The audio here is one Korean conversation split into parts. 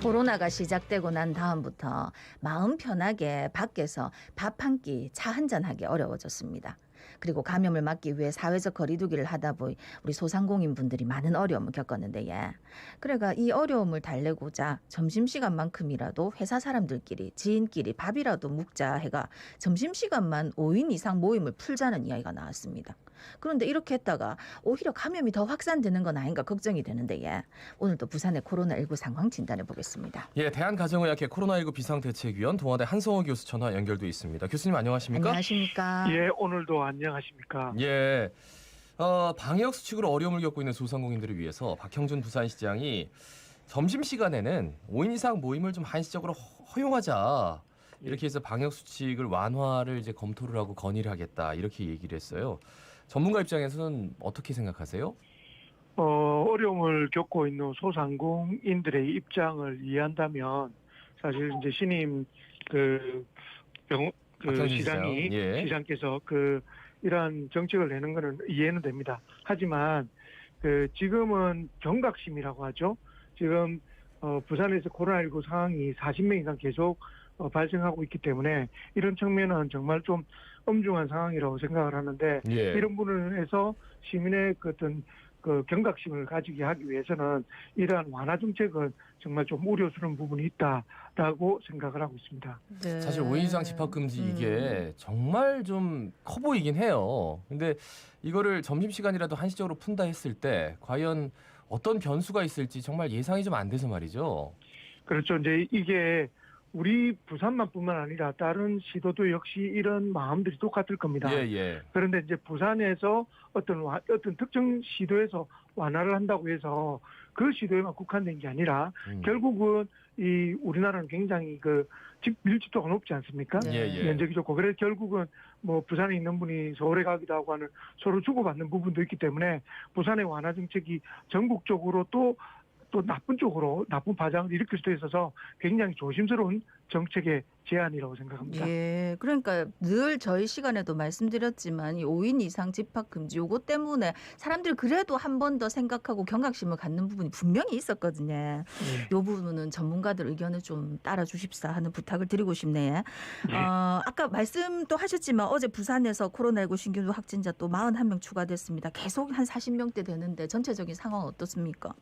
코로나가 시작되고 난 다음부터 마음 편하게 밖에서 밥 한 끼, 차 한 잔 하기 어려워졌습니다. 그리고 감염을 막기 위해 사회적 거리두기를 하다 보니 우리 소상공인 분들이 많은 어려움을 겪었는데 그래가 이 어려움을 달래고자 점심시간만큼이라도 회사 사람들끼리 지인끼리 밥이라도 묵자 해가 점심시간만 5인 이상 모임을 풀자는 이야기가 나왔습니다. 그런데 이렇게 했다가 오히려 감염이 더 확산되는 건 아닌가 걱정이 되는데 오늘도 부산의 코로나19 상황 진단해 보겠습니다. 대한가정의학회 코로나19 비상대책위원 동아대 한성호 교수 전화 연결돼 있습니다. 교수님 안녕하십니까? 안녕하십니까? 예, 오늘도 안녕하십니까? 예. 방역 수칙으로 어려움을 겪고 있는 소상공인들을 위해서 박형준 부산시장이 점심시간에는 5인 이상 모임을 좀 한시적으로 허용하자. 이렇게 해서 방역 수칙을 완화를 이제 검토를 하고 건의를 하겠다. 이렇게 얘기를 했어요. 전문가 입장에서는 어떻게 생각하세요? 어려움을 겪고 있는 소상공인들의 입장을 이해한다면 사실 이제 신임 시장이 예. 시장께서 이러한 정책을 내는 거는 이해는 됩니다. 하지만 지금은 경각심이라고 하죠. 지금 부산에서 코로나19 상황이 40명 이상 계속 발생하고 있기 때문에 이런 측면은 정말 좀 엄중한 상황이라고 생각을 하는데 이런 부분에서 시민의 어떤 경각심을 가지게 하기 위해서는 이러한 완화 정책은 정말 좀 우려스러운 부분이 있다라고 생각을 하고 있습니다. 네. 사실 5인 이상 집합금지 이게 정말 좀 커 보이긴 해요. 근데 이거를 점심시간이라도 한시적으로 푼다 했을 때 과연 어떤 변수가 있을지 정말 예상이 좀 안 돼서 말이죠. 그렇죠. 이제 이게 우리 부산만뿐만 아니라 다른 시도도 역시 이런 마음들이 똑같을 겁니다. 그런데 이제 부산에서 어떤 특정 시도에서 완화를 한다고 해서 그 시도에만 국한된 게 아니라 결국은 이 우리나라는 굉장히 밀집도가 높지 않습니까? 면적이 좋고 그래서 결국은 뭐 부산에 있는 분이 서울에 가기도 하고 하는 서로 주고받는 부분도 있기 때문에 부산의 완화 정책이 전국적으로 또 나쁜 쪽으로 나쁜 파장을 일으킬 수도 있어서 굉장히 조심스러운 정책의 제안이라고 생각합니다. 예, 그러니까 늘 저희 시간에도 말씀드렸지만 이 5인 이상 집합 금지 요거 때문에 사람들이 그래도 한 번 더 생각하고 경각심을 갖는 부분이 분명히 있었거든요. 이 부분은 전문가들 의견을 좀 따라 주십사 하는 부탁을 드리고 싶네요. 아까 말씀도 하셨지만 어제 부산에서 코로나19 신규 확진자 또 41명 추가됐습니다. 계속 한 40명대 되는데 전체적인 상황은 어떻습니까?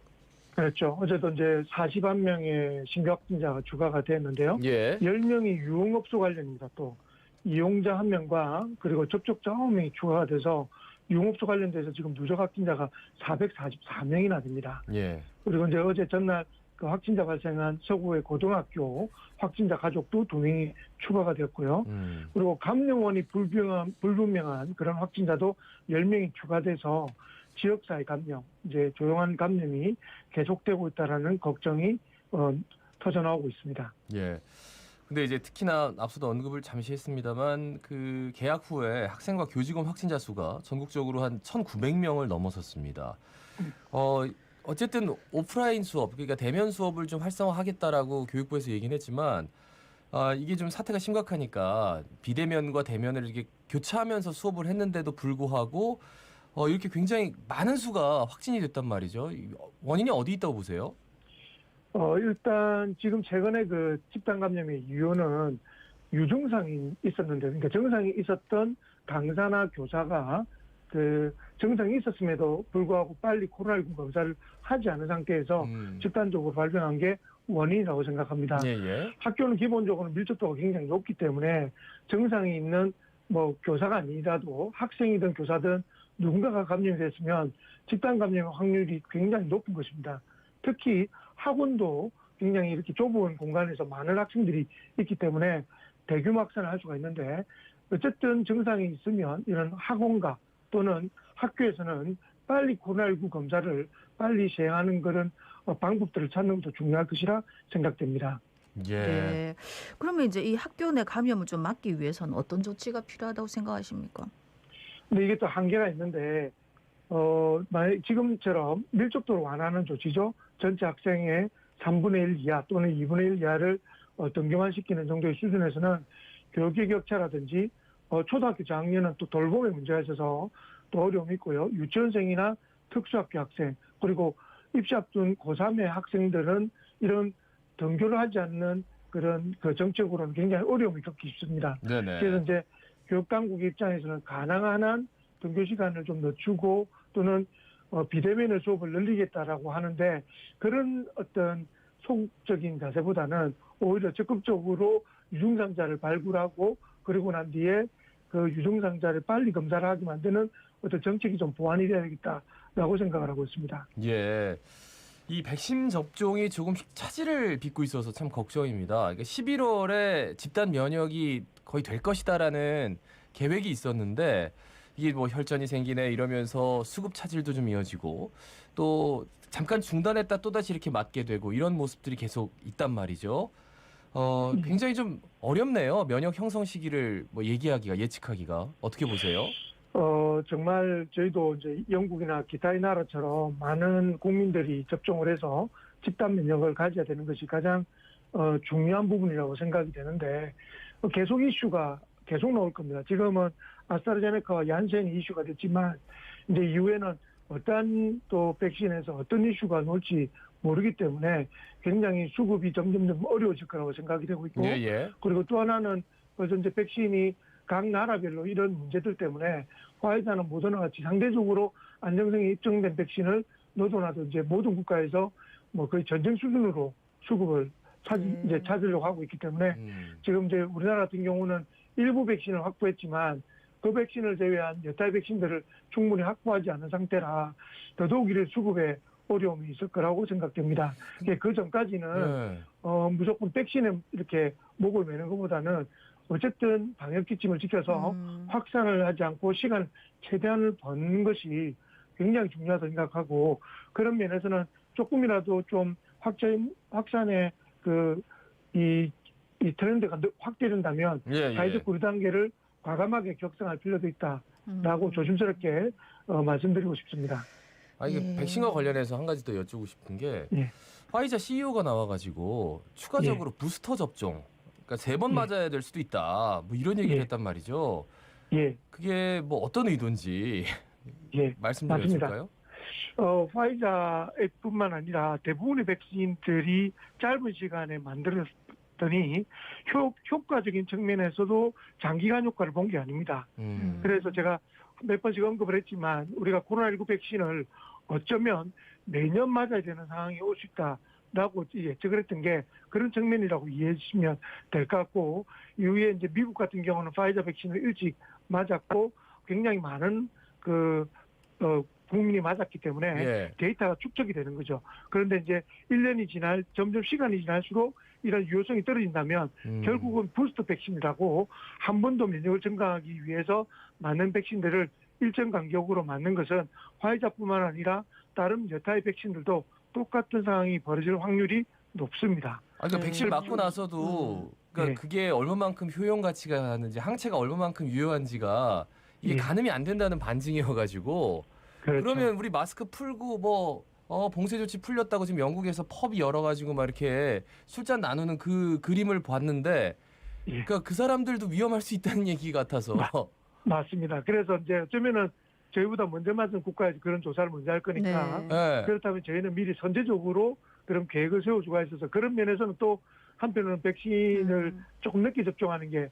그렇죠. 어제도 이제 41명의 신규 확진자가 추가가 됐는데요. 10명이 유흥업소 관련입니다. 또 이용자 1명과 그리고 접촉자 9명이 추가가 돼서 유흥업소 관련돼서 지금 누적 확진자가 444명이나 됩니다. 그리고 이제 어제 전날 확진자 발생한 서구의 고등학교 확진자 가족도 2명이 추가가 됐고요. 그리고 감염원이 불분명한 그런 확진자도 10명이 추가돼서 지역사회 감염, 이제 조용한 감염이 계속되고 있다라는 걱정이 터져나오고 있습니다. 근데 이제 특히나 앞서도 언급을 잠시 했습니다만 개학 후에 학생과 교직원 확진자 수가 전국적으로 한 1,900명을 넘어섰습니다. 어쨌든 오프라인 수업, 그러니까 대면 수업을 좀 활성화하겠다라고 교육부에서 얘기는 했지만 이게 좀 사태가 심각하니까 비대면과 대면을 이렇게 교차하면서 수업을 했는데도 불구하고 이렇게 굉장히 많은 수가 확진이 됐단 말이죠. 원인이 어디 있다고 보세요? 일단 지금 최근에 집단 감염의 유효는 유증상이 있었는데, 그러니까 증상이 있었던 강사나 교사가 증상이 있었음에도 불구하고 빨리 코로나19 검사를 하지 않은 상태에서 집단적으로 발병한 게 원인이라고 생각합니다. 학교는 기본적으로 밀접도가 굉장히 높기 때문에 증상이 있는 교사가 아니라도 학생이든 교사든 누군가가 감염이 됐으면 집단 감염 확률이 굉장히 높은 것입니다. 특히 학원도 굉장히 이렇게 좁은 공간에서 많은 학생들이 있기 때문에 대규모 확산을 할 수가 있는데 어쨌든 증상이 있으면 이런 학원가 또는 학교에서는 빨리 코로나19 검사를 빨리 시행하는 그런 방법들을 찾는 것도 중요할 것이라 생각됩니다. 그러면 이제 이 학교 내 감염을 좀 막기 위해서는 어떤 조치가 필요하다고 생각하십니까? 근데 이게 또 한계가 있는데 지금처럼 밀접도를 완화하는 조치죠. 전체 학생의 3분의 1 이하 또는 2분의 1 이하를 등교만시키는 정도의 수준에서는 교육의 격차라든지 초등학교 저학년은 또 돌봄에 문제가 있어서 또 어려움이 있고요. 유치원생이나 특수학교 학생 그리고 입시 앞둔 고3의 학생들은 이런 등교를 하지 않는 그런 그 정책으로는 굉장히 어려움이 겪기 쉽습니다. 네네. 그래서 이제 교육당국 입장에서는 가능한 한 등교 시간을 좀 늦추고 또는 비대면의 수업을 늘리겠다라고 하는데 그런 어떤 소극적인 자세보다는 오히려 적극적으로 유증상자를 발굴하고 그리고 난 뒤에 그 유증상자를 빨리 검사를 하게 만드는 어떤 정책이 좀 보완이 되야겠다라고 생각을 하고 있습니다. 예. 이 백신 접종이 조금씩 차질을 빚고 있어서 참 걱정입니다. 그러니까 11월에 집단 면역이 거의 될 것이다라는 계획이 있었는데 이게 뭐 혈전이 생기네 이러면서 수급 차질도 좀 이어지고 또 잠깐 중단했다 또다시 이렇게 맞게 되고 이런 모습들이 계속 있단 말이죠. 굉장히 좀 어렵네요. 면역 형성 시기를 뭐 얘기하기가 예측하기가 어떻게 보세요? 정말 저희도 이제 영국이나 기타의 나라처럼 많은 국민들이 접종을 해서 집단 면역을 가져야 되는 것이 가장 중요한 부분이라고 생각이 되는데 계속 이슈가 계속 나올 겁니다. 지금은 아스트라제네카와 얀센이 이슈가 됐지만 이제 이후에는 어떤 또 백신에서 어떤 이슈가 나올지 모르기 때문에 굉장히 수급이 점점 어려워질 거라고 생각이 되고 있고 예. 그리고 또 하나는 그래서 이제 백신이 각 나라별로 이런 문제들 때문에 화이자나 모더나 같이 상대적으로 안정성이 입증된 백신을 너도나도 이제 모든 국가에서 뭐 거의 전쟁 수준으로 수급을 이제 찾으려고 하고 있기 때문에 지금 이제 우리나라 같은 경우는 일부 백신을 확보했지만 그 백신을 제외한 여타의 백신들을 충분히 확보하지 않은 상태라 더더욱 이런 수급에 어려움이 있을 거라고 생각됩니다. 그 전까지는 무조건 백신에 이렇게 목을 매는 것보다는 어쨌든 방역 지침을 지켜서 확산을 하지 않고 시간을 최대한을 버는 것이 굉장히 중요하다고 생각하고 그런 면에서는 조금이라도 좀 확산의 이 트렌드가 확대된다면 사회적 거리 단계를 과감하게 격상할 필요도 있다라고 조심스럽게 말씀드리고 싶습니다. 이게 백신과 관련해서 한 가지 더 여쭈고 싶은 게 화이자 CEO가 나와가지고 추가적으로 부스터 접종 그러니까 3번 맞아야 될 수도 있다. 뭐 이런 얘기를 했단 말이죠. 그게 뭐 어떤 의도인지 말씀 좀 해줄까요? 화이자뿐만 아니라 대부분의 백신들이 짧은 시간에 만들었더니 효과적인 측면에서도 장기간 효과를 본 게 아닙니다. 그래서 제가 몇 번씩 언급을 했지만 우리가 코로나19 백신을 어쩌면 매년 맞아야 되는 상황이 올 수 있다라고 예측을 했던 게 그런 측면이라고 이해해 주시면 될 것 같고 이후에 이제 미국 같은 경우는 파이자 백신을 일찍 맞았고 굉장히 많은 국민이 맞았기 때문에 데이터가 축적이 되는 거죠. 그런데 이제 1년이 점점 시간이 지날수록 이런 유효성이 떨어진다면 결국은 부스터 백신이라고 한 번 더 면역을 증강하기 위해서 맞는 백신들을 일정 간격으로 맞는 것은 화이자뿐만 아니라 다른 여타의 백신들도 똑같은 상황이 벌어질 확률이 높습니다. 그러니까 백신을 맞고 나서도 그러니까 그게 얼마만큼 효용 가치가 하는지 항체가 얼마만큼 유효한지가 이게 가늠이 안 된다는 반증이어가지고 그렇죠. 그러면 우리 마스크 풀고 뭐 봉쇄 조치 풀렸다고 지금 영국에서 펍이 열어가지고 막 이렇게 술잔 나누는 그 그림을 봤는데 그러니까 그 사람들도 위험할 수 있다는 얘기 같아서 맞습니다. 그래서 이제 어쩌면은 저희보다 먼저 맞은 국가에서 그런 조사를 먼저 할 거니까 그렇다면 저희는 미리 선제적으로 그런 계획을 세워주고 있어서 그런 면에서는 또 한편으로는 백신을 조금 늦게 접종하는 게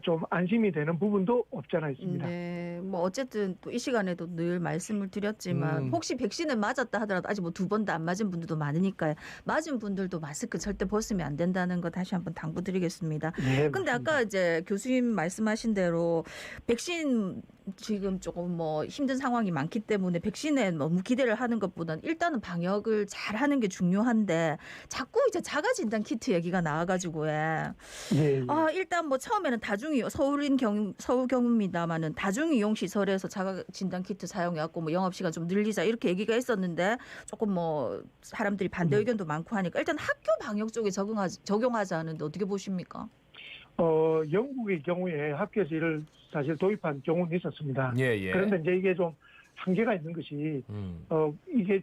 좀 안심이 되는 부분도 없잖아 있습니다. 네, 뭐 어쨌든 또 이 시간에도 늘 말씀을 드렸지만 혹시 백신을 맞았다 하더라도 아직 뭐 2번도 안 맞은 분들도 많으니까요. 맞은 분들도 마스크 절대 벗으면 안 된다는 거 다시 한번 당부드리겠습니다. 근데 아까 이제 교수님 말씀하신 대로 백신 지금 조금 뭐 힘든 상황이 많기 때문에 백신에 너무 기대를 하는 것보다는 일단은 방역을 잘 하는 게 중요한데 자꾸 이제 자가 진단 키트 얘기가 나와가지고 일단 뭐 처음에는 서울 경우입니다만은 다중이용 시설에서 자가 진단 키트 사용해갖고 뭐 영업 시간 좀 늘리자 이렇게 얘기가 있었는데 조금 뭐 사람들이 반대 의견도 많고 하니까 일단 학교 방역 쪽에 적용하자는데 어떻게 보십니까? 영국의 경우에 학교에서 이를 사실 도입한 경우는 있었습니다. 그런데 이제 이게 좀 한계가 있는 것이 이게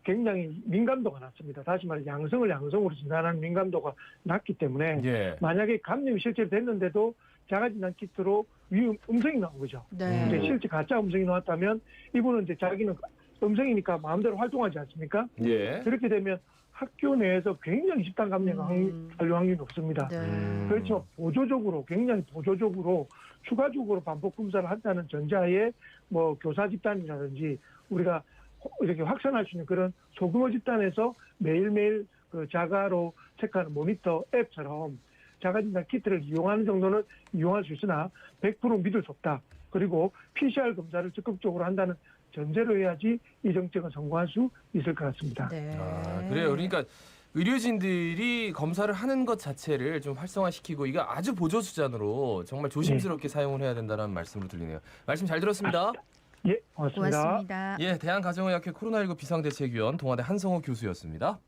굉장히 민감도가 낮습니다. 다시 말해 양성으로 진단하는 민감도가 낮기 때문에 만약에 감염이 실제로 됐는데도 자가진단 키트로 음성이 나온 거죠. 이제 실제 가짜 음성이 나왔다면 이분은 이제 자기는 음성이니까 마음대로 활동하지 않습니까? 그렇게 되면 학교 내에서 굉장히 집단 감염 관련 확률이 높습니다. 네. 그렇죠. 보조적으로 굉장히 보조적으로 추가적으로 반복 검사를 한다는 전자에 뭐 교사 집단이라든지 우리가 이렇게 확산할 수 있는 그런 소규모 집단에서 매일매일 그 자가로 체크하는 모니터 앱처럼 자가진단 키트를 이용하는 정도는 이용할 수 있으나 100% 믿을 수 없다. 그리고 PCR 검사를 적극적으로 한다는 전제로 해야지 이 정책은 성공할 수 있을 것 같습니다. 네. 아, 그래요. 그러니까 의료진들이 검사를 하는 것 자체를 좀 활성화시키고 이거 아주 보조 수단으로 정말 조심스럽게 사용을 해야 된다는 말씀으로 들리네요. 말씀 잘 들었습니다. 예, 고맙습니다. 고맙습니다. 예, 대한가정의학회 코로나19 비상대책위원 동아대 한성호 교수였습니다.